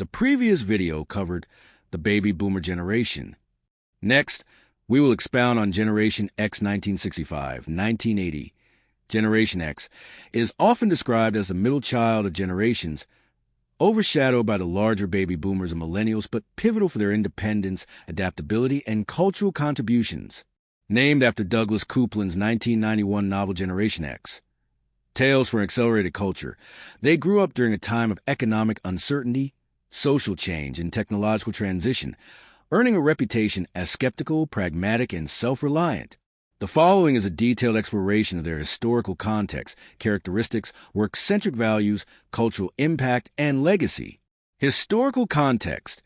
The previous video covered the baby boomer generation. Next, we will expound on Generation X 1965-1980. Generation X is often described as the middle child of generations, overshadowed by the larger baby boomers and millennials, but pivotal for their independence, adaptability, and cultural contributions. Named after Douglas Coupland's 1991 novel Generation X. Tales for an Accelerated Culture. They grew up during a time of economic uncertainty, social change, and technological transition, earning a reputation as skeptical, pragmatic, and self-reliant. The following is a detailed exploration of their historical context, characteristics, work-centric values, cultural impact, and legacy. Historical context.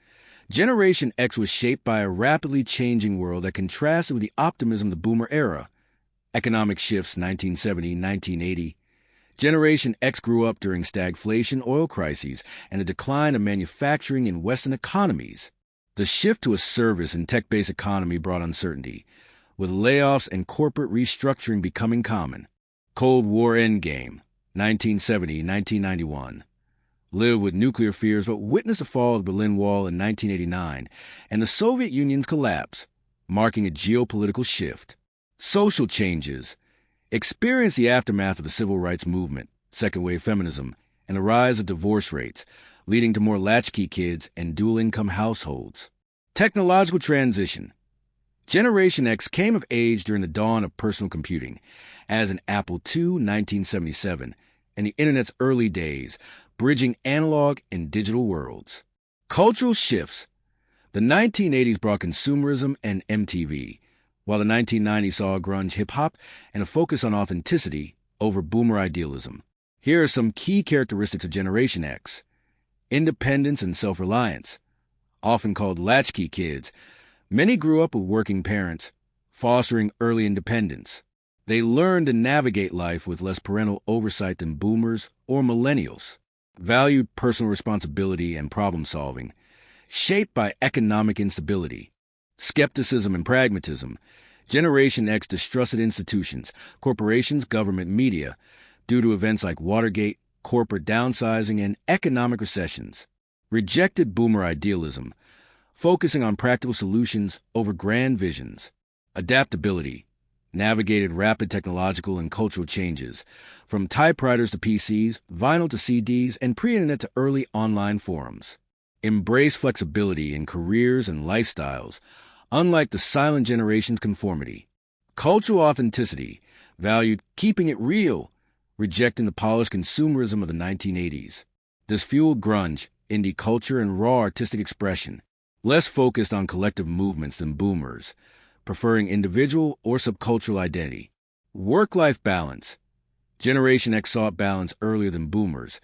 Generation X was shaped by a rapidly changing world that contrasted with the optimism of the boomer era. Economic shifts 1970-1980. Generation X grew up during stagflation, oil crises, and the decline of manufacturing in Western economies. The shift to a service and tech-based economy brought uncertainty, with layoffs and corporate restructuring becoming common. Cold War endgame, 1970-1991. Lived with nuclear fears but witnessed the fall of the Berlin Wall in 1989 and the Soviet Union's collapse, marking a geopolitical shift. Social changes. Experienced the aftermath of the civil rights movement, second-wave feminism, and the rise of divorce rates, leading to more latchkey kids and dual-income households. Technological transition. Generation X came of age during the dawn of personal computing, as in Apple II, 1977, and the Internet's early days, bridging analog and digital worlds. Cultural shifts. The 1980s brought consumerism and MTV, while the 1990s saw grunge hip-hop and a focus on authenticity over boomer idealism. Here are some key characteristics of Generation X. Independence and self-reliance. Often called latchkey kids, many grew up with working parents, fostering early independence. They learned to navigate life with less parental oversight than boomers or millennials. Valued personal responsibility and problem-solving, shaped by economic instability. Skepticism and pragmatism. Generation X distrusted institutions, corporations, government, media, due to events like Watergate, corporate downsizing, and economic recessions. Rejected boomer idealism, focusing on practical solutions over grand visions. Adaptability. Navigated rapid technological and cultural changes, from typewriters to PCs, vinyl to CDs, and pre-internet to early online forums. Embrace flexibility in careers and lifestyles, unlike the silent generation's conformity. Cultural authenticity, valued keeping it real, rejecting the polished consumerism of the 1980s. This fueled grunge, indie culture, and raw artistic expression, less focused on collective movements than boomers, preferring individual or subcultural identity. Work-life balance. Generation X sought balance earlier than boomers,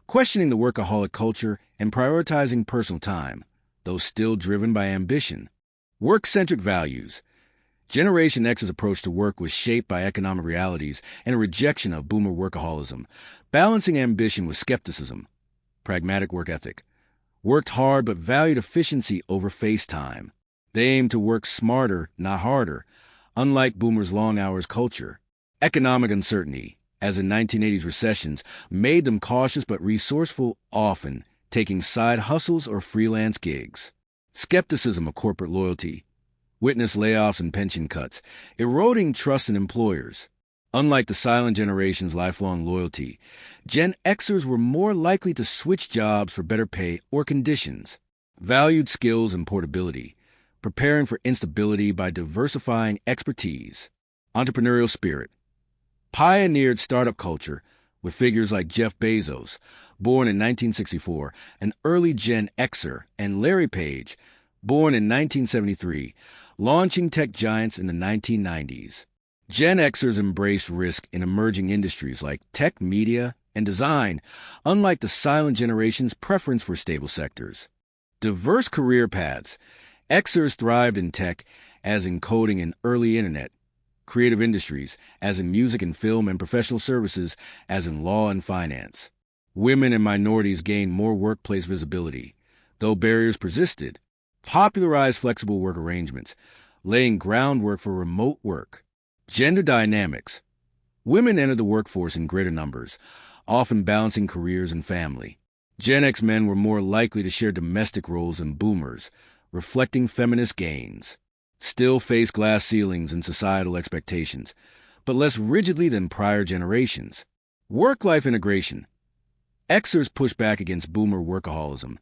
questioning the workaholic culture and prioritizing personal time, though still driven by ambition. Work-centric values. Generation X's approach to work was shaped by economic realities and a rejection of boomer workaholism, balancing ambition with skepticism. Pragmatic work ethic. Worked hard but valued efficiency over face time. They aimed to work smarter, not harder, unlike boomers' long hours culture. Economic uncertainty, as in 1980s recessions, made them cautious but resourceful, often taking side hustles or freelance gigs. Skepticism of corporate loyalty. Witnessed layoffs and pension cuts, eroding trust in employers. Unlike the silent generation's lifelong loyalty, Gen Xers were more likely to switch jobs for better pay or conditions. Valued skills and portability, preparing for instability by diversifying expertise. Entrepreneurial spirit. Pioneered startup culture with figures like Jeff Bezos, born in 1964, an early Gen Xer, and Larry Page, born in 1973, launching tech giants in the 1990s. Gen Xers embraced risk in emerging industries like tech, media, and design, unlike the silent generation's preference for stable sectors. Diverse career paths. Xers thrived in tech, as in coding and early internet, creative industries, as in music and film, and professional services, as in law and finance. Women and minorities gained more workplace visibility, though barriers persisted. Popularized flexible work arrangements, laying groundwork for remote work. Gender dynamics. Women entered the workforce in greater numbers, often balancing careers and family. Gen X men were more likely to share domestic roles than boomers, reflecting feminist gains. Still face glass ceilings and societal expectations, but less rigidly than prior generations. Work-life integration. Xers push back against boomer workaholism,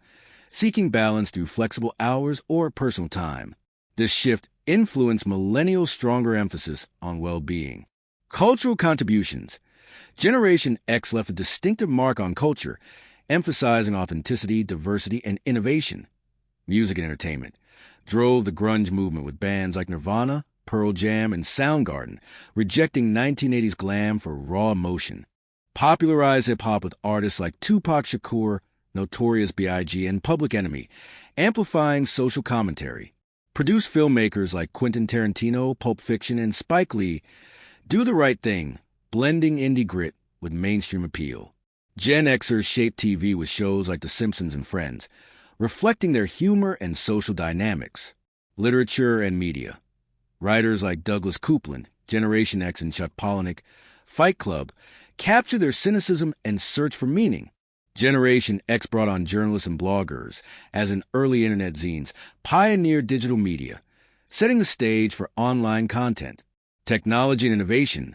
seeking balance through flexible hours or personal time. This shift influenced millennials' stronger emphasis on well-being. Cultural contributions. Generation X left a distinctive mark on culture, emphasizing authenticity, diversity, and innovation. Music and entertainment drove the grunge movement with bands like Nirvana, Pearl Jam, and Soundgarden, rejecting 1980s glam for raw emotion. Popularized hip-hop with artists like Tupac Shakur, Notorious B.I.G., and Public Enemy, amplifying social commentary. Produced filmmakers like Quentin Tarantino, Pulp Fiction, and Spike Lee do the right thing, blending indie grit with mainstream appeal. Gen Xers shaped TV with shows like The Simpsons and Friends, reflecting their humor and social dynamics. Literature and media. Writers like Douglas Coupland, Generation X, and Chuck Palahniuk, Fight Club, capture their cynicism and search for meaning. Generation X brought on journalists and bloggers, as in early internet zines, pioneered digital media, setting the stage for online content. Technology and innovation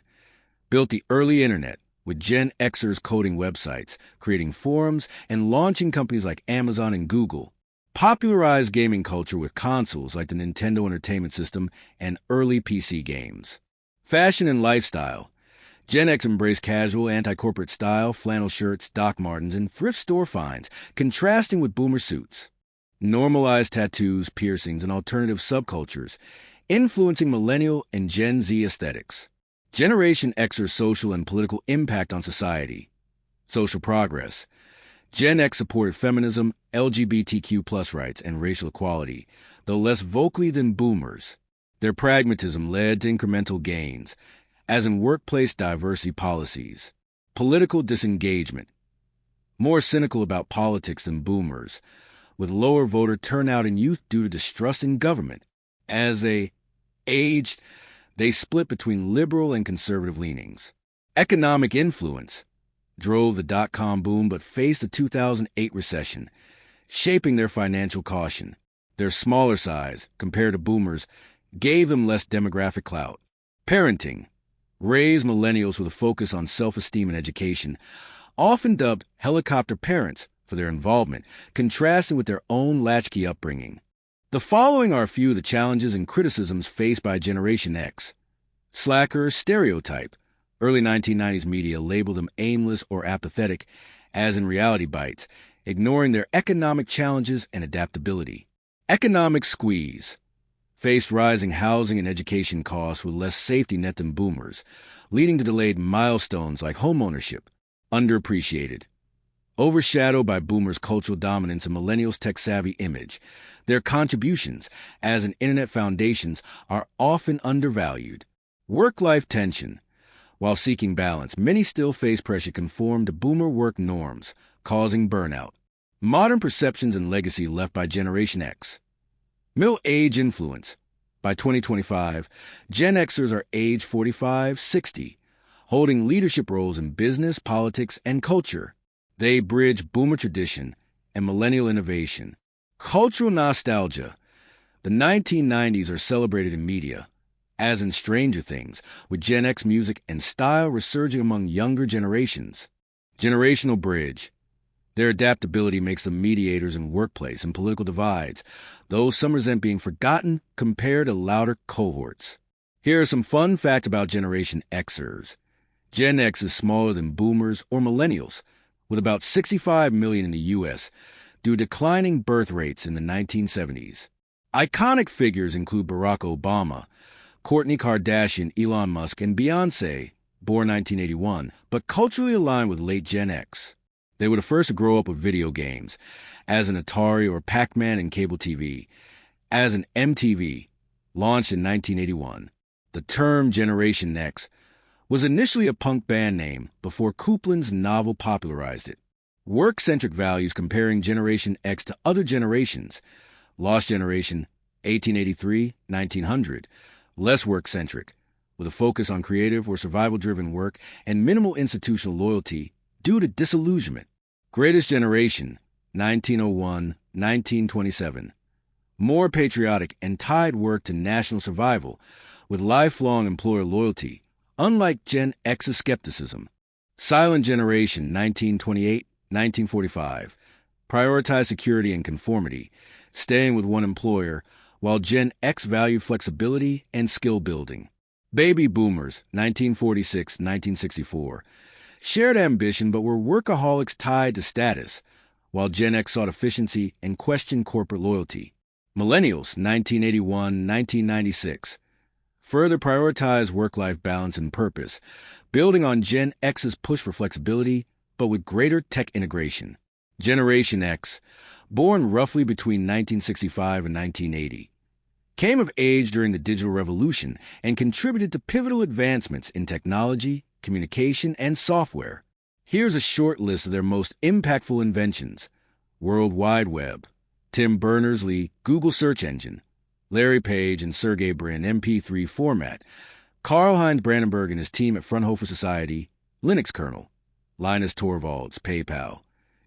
built the early internet, with Gen Xers coding websites, creating forums, and launching companies like Amazon and Google. Popularized gaming culture with consoles like the Nintendo Entertainment System and early PC games. Fashion and lifestyle. Gen X embraced casual, anti-corporate style, flannel shirts, Doc Martens, and thrift store finds, contrasting with boomer suits. Normalized tattoos, piercings, and alternative subcultures, influencing millennial and Gen Z aesthetics. Generation Xers' social and political impact on society. Social progress. Gen X supported feminism, LGBTQ+ rights, and racial equality, though less vocally than boomers. Their pragmatism led to incremental gains, as in workplace diversity policies. Political disengagement. More cynical about politics than boomers, with lower voter turnout in youth due to distrust in government. As they aged, they split between liberal and conservative leanings. Economic influence drove the dot-com boom but faced the 2008 recession, shaping their financial caution. Their smaller size, compared to boomers, gave them less demographic clout. Parenting raised millennials with a focus on self-esteem and education, often dubbed helicopter parents for their involvement, contrasting with their own latchkey upbringing. The following are a few of the challenges and criticisms faced by Generation X. Slacker stereotype. Early 1990s media labeled them aimless or apathetic, as in reality bites, ignoring their economic challenges and adaptability. Economic squeeze. Faced rising housing and education costs with less safety net than boomers, leading to delayed milestones like homeownership. Underappreciated. Overshadowed by boomers' cultural dominance and millennials' tech-savvy image, their contributions as an internet foundations are often undervalued. Work-life tension. While seeking balance, many still face pressure to conform to boomer work norms, causing burnout. Modern perceptions and legacy left by Generation X. Middle age influence. By 2025, Gen Xers are age 45-60, holding leadership roles in business, politics, and culture. They bridge boomer tradition and millennial innovation. Cultural nostalgia. The 1990s are celebrated in media, as in Stranger Things, with Gen X music and style resurging among younger generations. Generational bridge. Their adaptability makes them mediators in workplace and political divides, though some resent being forgotten compared to louder cohorts. Here are some fun facts about Generation Xers. Gen X is smaller than boomers or millennials, with about 65 million in the U.S., due to declining birth rates in the 1970s. Iconic figures include Barack Obama, Kourtney Kardashian, Elon Musk, and Beyoncé, born 1981, but culturally aligned with late Gen X. They were the first to grow up with video games, as in Atari or Pac-Man and cable TV, as in MTV, launched in 1981. The term Generation X was initially a punk band name before Coupland's novel popularized it. Work-centric values comparing Generation X to other generations. Lost Generation, 1883-1900, less work-centric, with a focus on creative or survival-driven work and minimal institutional loyalty due to disillusionment. Greatest Generation, 1901-1927. More patriotic and tied work to national survival with lifelong employer loyalty, unlike Gen X's skepticism. Silent Generation, 1928-1945. Prioritized security and conformity, staying with one employer, while Gen X valued flexibility and skill building. Baby Boomers, 1946-1964. Shared ambition but were workaholics tied to status, while Gen X sought efficiency and questioned corporate loyalty. Millennials, 1981-1996. Further prioritized work-life balance and purpose, building on Gen X's push for flexibility but with greater tech integration. Generation X, born roughly between 1965 and 1980. Came of age during the digital revolution and contributed to pivotal advancements in technology, communication, and software. Here's a short list of their most impactful inventions. World Wide Web, Tim Berners-Lee Google search engine, Larry Page and Sergey Brin MP3 format, Karl-Heinz Brandenburg and his team at Fraunhofer Society, Linux kernel, Linus Torvalds, PayPal.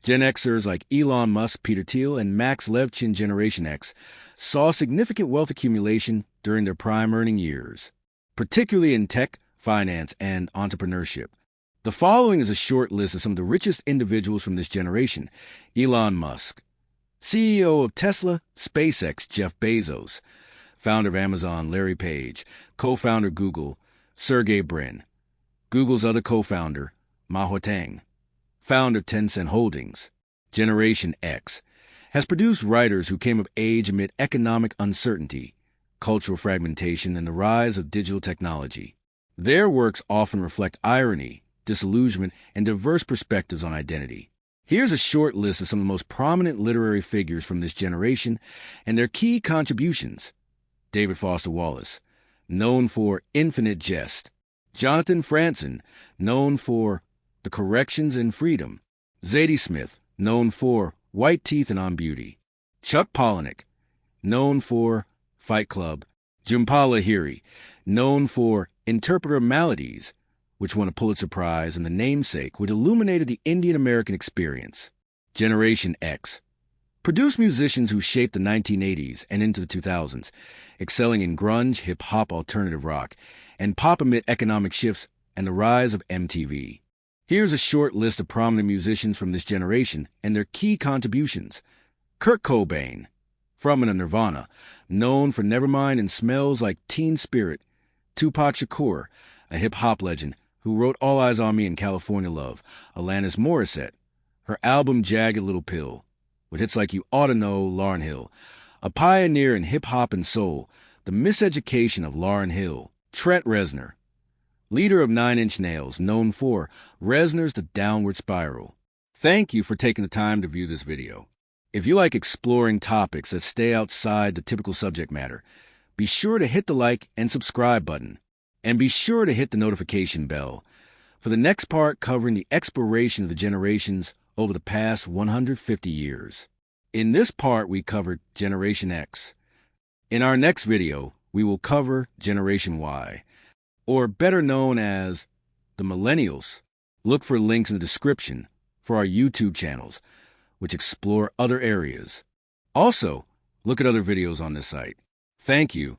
Gen Xers like Elon Musk, Peter Thiel, and Max Levchin Generation X saw significant wealth accumulation during their prime earning years, particularly in tech, finance, and entrepreneurship. The following is a short list of some of the richest individuals from this generation. Elon Musk, CEO of Tesla, SpaceX, Jeff Bezos, founder of Amazon, Larry Page, co-founder Google, Sergey Brin, Google's other co-founder, Ma Huateng, founder of Tencent Holdings. Generation X has produced writers who came of age amid economic uncertainty, cultural fragmentation, and the rise of digital technology. Their works often reflect irony, disillusionment, and diverse perspectives on identity. Here's a short list of some of the most prominent literary figures from this generation and their key contributions. David Foster Wallace, known for Infinite Jest. Jonathan Franzen, known for The Corrections and Freedom. Zadie Smith, known for White Teeth and On Beauty. Chuck Palahniuk, known for Fight Club. Jhumpa Lahiri, known for Interpreter of Maladies, which won a Pulitzer Prize, and The Namesake, which illuminated the Indian American experience. Generation X produced musicians who shaped the 1980s and into the 2000s, excelling in grunge, hip-hop, alternative rock, and pop amid economic shifts and the rise of MTV. Here's a short list of prominent musicians from this generation and their key contributions. Kurt Cobain, frontman of Nirvana, known for Nevermind and Smells Like Teen Spirit. Tupac Shakur, a hip-hop legend who wrote All Eyes on Me and California Love. Alanis Morissette, her album Jagged Little Pill, with hits like You Oughta Know, Lauryn Hill. A pioneer in hip-hop and soul, The Miseducation of Lauryn Hill. Trent Reznor, leader of Nine Inch Nails, known for Reznor's The Downward Spiral. Thank you for taking the time to view this video. If you like exploring topics that stay outside the typical subject matter, be sure to hit the like and subscribe button. And be sure to hit the notification bell for the next part covering the exploration of the generations over the past 150 years. In this part, we covered Generation X. In our next video, we will cover Generation Y, or better known as the Millennials. Look for links in the description for our YouTube channels, which explore other areas. Also, look at other videos on this site. Thank you,